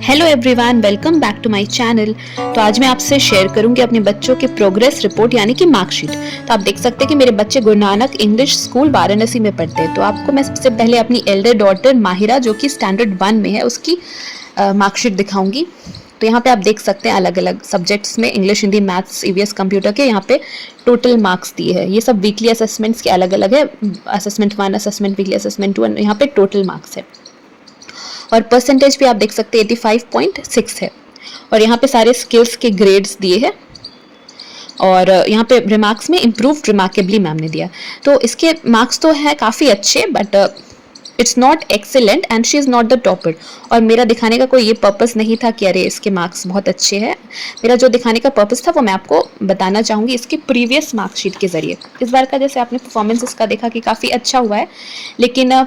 Hello everyone, welcome back to my channel. तो आज मैं आपसे शेयर करूंगी अपने बच्चों के प्रोग्रेस रिपोर्ट यानी कि मार्कशीट। तो आप देख सकते हैं कि मेरे बच्चे गुरु नानक इंग्लिश स्कूल वाराणसी में पढ़ते हैं। तो आपको मैं सबसे पहले अपनी एल्डर डॉटर माहिरा जो कि स्टैंडर्ड 1 में है उसकी मार्कशीट दिखाऊंगी। तो यहाँ पे आप देख सकते हैं अलग अलग सब्जेक्ट्स में English, Hindi, maths, EVS, computer के यहाँ पे टोटल मार्क्स दिए हैं। ये सब वीकली असेसमेंट्स के अलग अलग है। असेसमेंट 1, असेसमेंट वीकली, असेसमेंट 2, यहाँ पे टोटल मार्क्स है। और परसेंटेज भी आप देख सकते हैं 85.6 है। और यहाँ पे सारे स्किल्स के ग्रेड्स दिए हैं। और यहाँ पे रिमार्क्स में इम्प्रूव्ड रिमार्केबली मैम ने दिया। तो इसके मार्क्स तो है काफ़ी अच्छे, but it's not excellent and she is not the topper. और मेरा दिखाने का कोई ये पर्पस नहीं था कि अरे इसके मार्क्स बहुत अच्छे हैं। मेरा जो दिखाने का पर्पस था वो मैं आपको बताना चाहूँगी इसके प्रीवियस मार्कशीट के ज़रिए। इस बार का जैसे आपने परफॉर्मेंस इसका देखा कि काफ़ी अच्छा हुआ है, लेकिन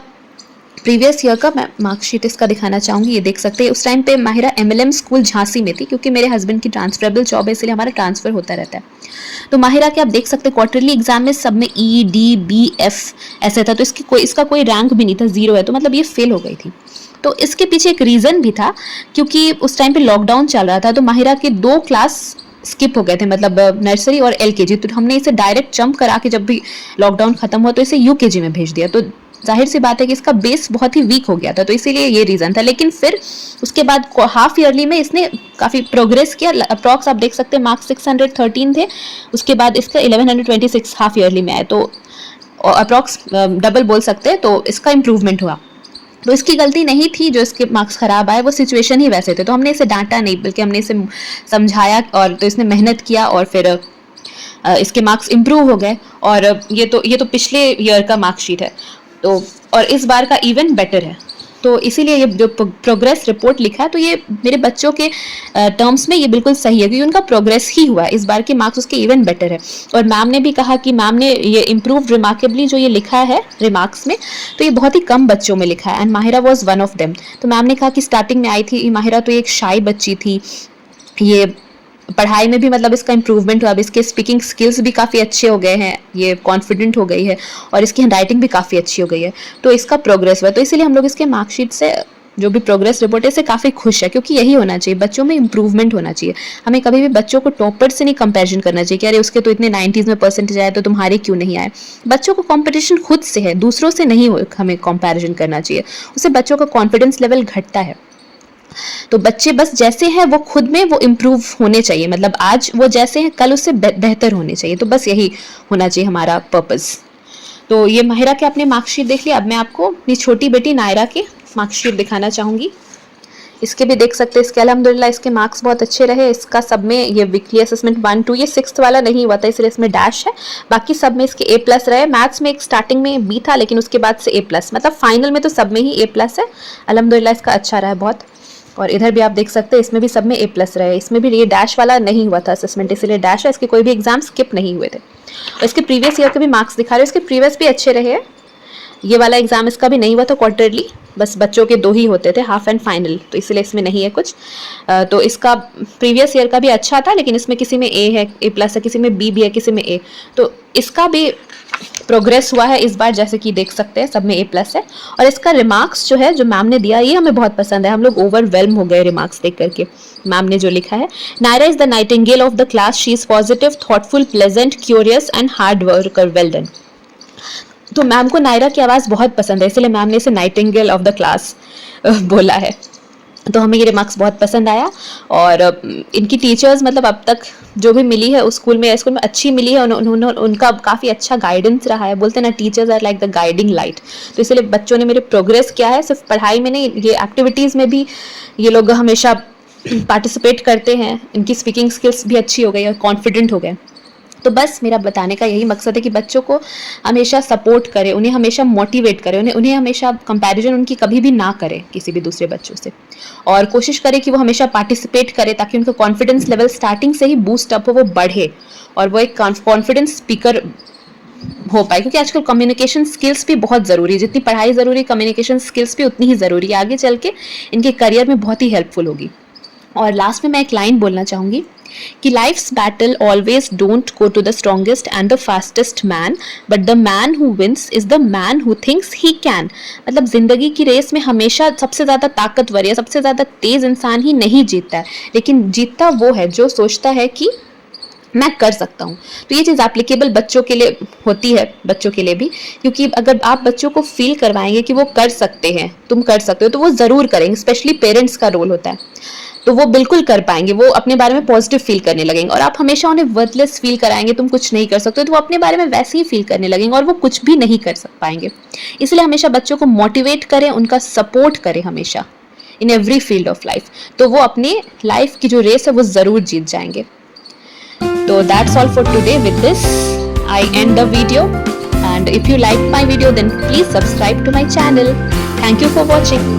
प्रीवियस ईयर का मैं मार्कशीट इसका दिखाना चाहूँगी। ये देख सकते हैं उस टाइम पे माहिरा एमएलएम स्कूल झांसी में थी, क्योंकि मेरे हस्बैंड की ट्रांसफरेबल जॉब है इसलिए हमारा ट्रांसफर होता रहता है। तो माहिरा के आप देख सकते हैं क्वार्टरली एग्जाम में सब में EDBF ऐसा था। तो इसका कोई रैंक भी नहीं था, 0 है। तो मतलब ये फेल हो गई थी। तो इसके पीछे एक रीज़न भी था, क्योंकि उस टाइम पे लॉकडाउन चल रहा था। तो माहिरा के 2 क्लास स्किप हो गए थे, मतलब नर्सरी और LKG। तो हमने इसे डायरेक्ट जंप करा के जब भी लॉकडाउन खत्म हुआ तो इसे UKG में भेज दिया। तो जाहिर सी बात है कि इसका बेस बहुत ही वीक हो गया था। तो इसीलिए ये रीज़न था। लेकिन फिर उसके बाद हाफ ईयरली में इसने काफ़ी प्रोग्रेस किया। अप्रॉक्स आप देख सकते हैं मार्क्स 613 थे। उसके बाद इसका 1126 हाफ ईयरली में आए। तो अप्रॉक्स डबल बोल सकते हैं। तो इसका इम्प्रूवमेंट हुआ। तो इसकी गलती नहीं थी जो इसके मार्क्स खराब आए, वो सिचुएशन ही वैसे थे। तो हमने इसे डांटा नहीं, बल्कि हमने इसे समझाया। और तो इसने मेहनत किया और फिर इसके मार्क्स इम्प्रूव हो गए। और ये तो पिछले ईयर का मार्कशीट है। तो और इस बार का इवन बेटर है। तो इसीलिए ये जो प्रोग्रेस रिपोर्ट लिखा है, तो ये मेरे बच्चों के टर्म्स में ये बिल्कुल सही है, क्योंकि उनका प्रोग्रेस ही हुआ है। इस बार के मार्क्स उसके इवन बेटर है। और मैम ने भी कहा कि मैम ने ये इम्प्रूव रिमार्केबली जो ये लिखा है रिमार्क्स में, तो ये बहुत ही कम बच्चों में लिखा है। And Mahira was one of them. तो मैम ने कहा कि स्टार्टिंग में आई थी माहिरा, तो एक शाई बच्ची थी। ये पढ़ाई में भी मतलब इसका इम्प्रूवमेंट हुआ। अब इसके स्पीकिंग स्किल्स भी काफ़ी अच्छे हो गए हैं, ये कॉन्फिडेंट हो गई है। और इसकी हैंडराइटिंग भी काफ़ी अच्छी हो गई है। तो इसका प्रोग्रेस हुआ। तो इसीलिए हम लोग इसके मार्कशीट से जो भी प्रोग्रेस रिपोर्ट है इससे काफ़ी खुश है, क्योंकि यही होना चाहिए, बच्चों में इंप्रूवमेंट होना चाहिए। हमें कभी भी बच्चों को टॉपर से नहीं कंपैरिजन करना चाहिए कि अरे उसके तो इतने 90s में परसेंटेज आए तो तुम्हारे क्यों नहीं आए। बच्चों को कंपटीशन खुद से है, दूसरों से नहीं हमें कंपैरिजन करना चाहिए। उससे बच्चों का कॉन्फिडेंस लेवल घटता है। तो बच्चे बस जैसे हैं वो खुद में वो इम्प्रूव होने चाहिए, मतलब आज वो जैसे हैं कल उससे बेहतर होने चाहिए। तो बस यही होना चाहिए हमारा पर्पस। तो ये माहिरा के आपने मार्कशीट देख लिया। अब मैं आपको अपनी छोटी बेटी नायरा के मार्कशीट दिखाना चाहूँगी। इसके भी देख सकते हैं। इसके अल्हम्दुलिल्लाह इसके मार्क्स बहुत अच्छे रहे। इसका सब में ये वीकली असेसमेंट 1, 2, ये 6th वाला नहीं हुआ था इसलिए इसमें डैश है। बाकी सब में इसके A+ रहे। मैथ्स में एक स्टार्टिंग में B था, लेकिन उसके बाद से A+, मतलब फाइनल में तो सब में ही A+ है। अल्हम्दुलिल्लाह इसका अच्छा रहा है बहुत। और इधर भी आप देख सकते हैं इसमें भी सब में A+ रहे। इसमें भी ये डैश वाला नहीं हुआ था असेसमेंट, इसलिए डैश है। इसके कोई भी एग्जाम स्किप नहीं हुए थे। और इसके प्रीवियस ईयर के भी मार्क्स दिखा रहे हैं। इसके प्रीवियस भी अच्छे रहे हैं। ये वाला एग्जाम इसका भी नहीं हुआ था क्वार्टरली, बस बच्चों के 2 ही होते थे, हाफ एंड फाइनल। तो इसलिए इसमें नहीं है कुछ। तो इसका प्रीवियस ईयर का भी अच्छा था, लेकिन इसमें किसी में A है, A+ है, किसी में B भी है, किसी में A। तो इसका भी प्रोग्रेस हुआ है इस बार, जैसे कि देख सकते हैं सब में A+ है। और इसका रिमार्क्स जो है, जो मैम ने दिया, ये हमें बहुत पसंद है। हम लोग ओवरवेल्म हो गए रिमार्क्स देख करके। मैम ने जो लिखा है, Naira is the nightingale of the class, she is positive, thoughtful, pleasant, curious and hard worker, well done. तो मैम को नायरा की आवाज़ बहुत पसंद है, इसलिए मैम ने इसे नाइटिंगेल ऑफ द क्लास बोला है। तो हमें ये रिमार्क्स बहुत पसंद आया। और इनकी टीचर्स, मतलब अब तक जो भी मिली है उस स्कूल में अच्छी मिली है। उन्होंने उनका काफ़ी अच्छा गाइडेंस रहा है। बोलते हैं ना, teachers are like the guiding light. तो इसलिए बच्चों ने मेरे प्रोग्रेस किया है, सिर्फ पढ़ाई में नहीं, ये एक्टिविटीज़ में भी ये लोग हमेशा पार्टिसिपेट करते हैं। इनकी स्पीकिंग स्किल्स भी अच्छी हो गई और कॉन्फिडेंट हो गए। तो बस मेरा बताने का यही मकसद है कि बच्चों को हमेशा सपोर्ट करें, उन्हें हमेशा मोटिवेट करें, उन्हें हमेशा कंपैरिजन उनकी कभी भी ना करें किसी भी दूसरे बच्चों से। और कोशिश करें कि वो हमेशा पार्टिसिपेट करें, ताकि उनका कॉन्फिडेंस लेवल स्टार्टिंग से ही बूस्ट अप हो, वो बढ़े और वो एक कॉन्फिडेंस स्पीकर हो पाए। क्योंकि आजकल कम्युनिकेशन स्किल्स भी बहुत ज़रूरी है। जितनी पढ़ाई ज़रूरी है, कम्युनिकेशन स्किल्स भी उतनी ही ज़रूरी है। आगे चल के इनके करियर में बहुत ही हेल्पफुल होगी। और लास्ट में मैं एक लाइन बोलना चाहूँगी कि life's battle always don't go to the strongest and the fastest man, but the man who wins is the man who thinks he can. मतलब जिंदगी की रेस में हमेशा सबसे ज्यादा ताकतवर या सबसे ज्यादा तेज इंसान ही नहीं जीतता है, लेकिन जीतता वो है जो सोचता है कि मैं कर सकता हूँ। तो ये चीज़ एप्लीकेबल बच्चों के लिए होती है, बच्चों के लिए भी, क्योंकि अगर आप बच्चों को फील करवाएंगे कि वो कर सकते हैं, तुम कर सकते हो, तो वो ज़रूर करेंगे। स्पेशली पेरेंट्स का रोल होता है, तो वो बिल्कुल कर पाएंगे, वो अपने बारे में पॉजिटिव फील करने लगेंगे। और आप हमेशा उन्हें वर्थलेस फील कराएंगे, तुम कुछ नहीं कर सकते, तो वो अपने बारे में वैसे ही फील करने लगेंगे और वो कुछ भी नहीं कर पाएंगे। इसलिए हमेशा बच्चों को मोटिवेट करें, उनका सपोर्ट करें हमेशा in every field of life, तो वो अपने लाइफ की जो रेस है वो ज़रूर जीत जाएंगे। So that's all for today. With this, I end the video. And if you liked my video, then please subscribe to my channel. Thank you for watching.